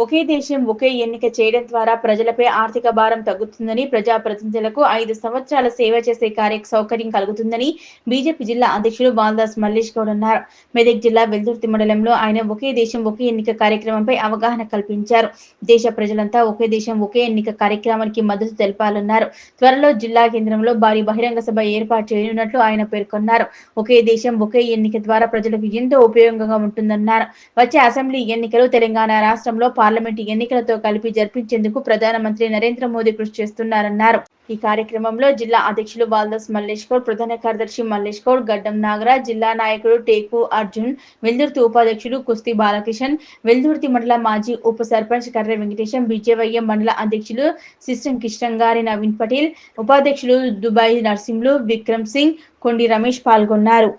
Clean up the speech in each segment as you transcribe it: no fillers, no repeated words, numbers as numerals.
ఒకే దేశం ఒకే ఎన్నిక చేయడం ద్వారా ప్రజలపై ఆర్థిక భారం తగ్గుతుందని, ప్రజాప్రతినిధులకు 5 సంవత్సరాల సేవ చేసే సౌకర్యం కలుగుతుందని బీజేపీ జిల్లా అధ్యక్షుడు బాలదాస్ మల్లేష్ గౌడ్ అన్నారు. మెదక్ జిల్లా వెల్దుర్తి మండలంలో ఆయన ఒకే దేశం ఒకే ఎన్నిక కార్యక్రమంపై అవగాహన కల్పించారు. దేశ ప్రజలంతా ఒకే దేశం ఒకే ఎన్నిక కార్యక్రమానికి మద్దతు తెలపాలన్నారు. త్వరలో జిల్లా కేంద్రంలో భారీ బహిరంగ సభ ఏర్పాటు చేయనున్నట్లు ఆయన పేర్కొన్నారు. ఒకే దేశం ఒకే ఎన్నిక ద్వారా ప్రజలకు ఎంతో ఉపయోగంగా ఉంటుందన్నారు. వచ్చే అసెంబ్లీ ఎన్నికలు తెలంగాణ రాష్ట్రంలో పార్లమెంటు ఎన్నికలతో కలిపి జరిపించేందుకు ప్రధానమంత్రి నరేంద్ర మోదీ కృషి చేస్తున్నారన్నారు. ఈ కార్యక్రమంలో జిల్లా అధ్యక్షులు బాలదాస్ మల్లేష్ గౌడ్, ప్రధాన కార్యదర్శి మల్లేష్ గౌడ్, గడ్డం నాగరాజ్, జిల్లా నాయకుడు టేకు అర్జున్, వెల్దుర్తి ఉపాధ్యక్షుడు కుస్తీ బాలకిషన్, వెల్దుర్తి మండల మాజీ ఉప సర్పంచ్ కర్రె వెంకటేశం, బీజేవైఎం మండల అధ్యక్షులు సిస్టం కిష్టంగారి నవీన్ పటేల్, ఉపాధ్యక్షులు దుబాయ్ నర్సింహులు, విక్రమ్ సింగ్, కొండి రమేష్ పాల్గొన్నారు.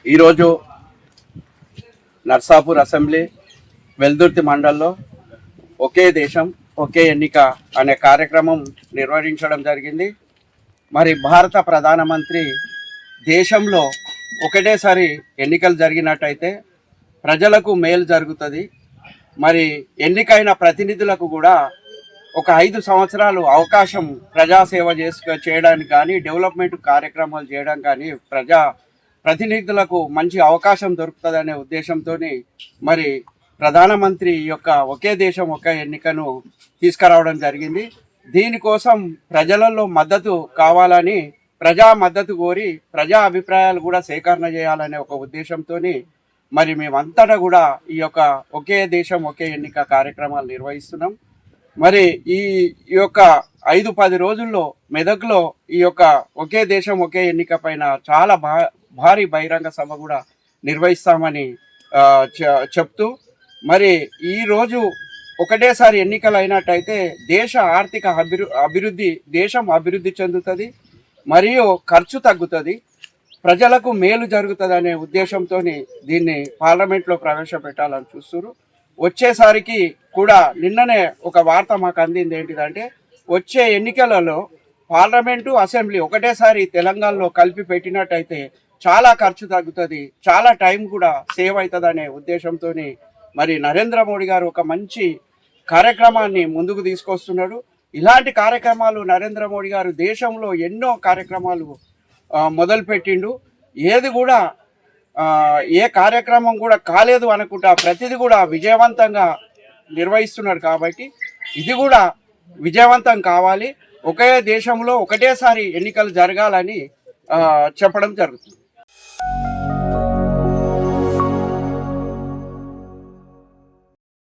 ఈరోజు నర్సాపూర్ అసెంబ్లీ వెల్దుర్తి మండల్లో ఒకే దేశం ఒకే ఎన్నిక అనే కార్యక్రమం నిర్వహించడం జరిగింది. మరి భారత ప్రధానమంత్రి దేశంలో ఒకటేసారి ఎన్నికలు జరిగినట్టయితే ప్రజలకు మేలు జరుగుతుంది. మరి ఎన్నికైన ప్రతినిధులకు కూడా ఒక 5 సంవత్సరాలు అవకాశం ప్రజాసేవ చేయడానికి కానీ, డెవలప్మెంట్ కార్యక్రమాలు చేయడం కానీ, ప్రతినిధులకు మంచి అవకాశం దొరుకుతుందనే ఉద్దేశంతో మరి ప్రధానమంత్రి యొక్క ఒకే దేశం ఒకే ఎన్నికను తీసుకురావడం జరిగింది. దీనికోసం ప్రజలలో మద్దతు కావాలని, ప్రజా మద్దతు కోరి ప్రజా అభిప్రాయాలు కూడా సేకరణ చేయాలనే ఒక ఉద్దేశంతో మరి మేమంతటా కూడా ఈ యొక్క ఒకే దేశం ఒకే ఎన్నిక కార్యక్రమాలు నిర్వహిస్తున్నాం. మరి ఈ యొక్క 5-10 రోజుల్లో మెదక్లో ఈ యొక్క ఒకే దేశం ఒకే ఎన్నిక పైన చాలా భారీ బహిరంగ సభ కూడా నిర్వహిస్తామని చెప్తూ, మరి ఈరోజు ఒకటేసారి ఎన్నికలు అయినట్టయితే దేశ ఆర్థిక దేశం అభివృద్ధి చెందుతుంది, మరియు ఖర్చు తగ్గుతుంది, ప్రజలకు మేలు జరుగుతుంది అనే ఉద్దేశంతో దీన్ని పార్లమెంట్లో ప్రవేశపెట్టాలని చూస్తున్నారు. వచ్చేసరికి కూడా నిన్ననే ఒక వార్త మాకు అందింది. ఏంటిదంటే వచ్చే ఎన్నికలలో పార్లమెంటు అసెంబ్లీ ఒకటేసారి తెలంగాణలో కలిపి పెట్టినట్టయితే చాలా ఖర్చు తగ్గుతుంది, చాలా టైం కూడా సేవ్ అవుతుంది అనే ఉద్దేశంతో మరి నరేంద్ర మోడీ గారు ఒక మంచి కార్యక్రమాన్ని ముందుకు తీసుకొస్తున్నాడు. ఇలాంటి కార్యక్రమాలు నరేంద్ర మోడీ గారు దేశంలో ఎన్నో కార్యక్రమాలు మొదలుపెట్టిండు. ఏది కూడా ఏ కార్యక్రమం కూడా కాలేదు అనుకుంటా ప్రతిదీ కూడా విజయవంతంగా నిర్వహిస్తున్నాడు. కాబట్టి ఇది కూడా విజయవంతం కావాలి, ఒకే దేశంలో ఒకటేసారి ఎన్నికలు జరగాలని చెప్పడం జరుగుతుంది.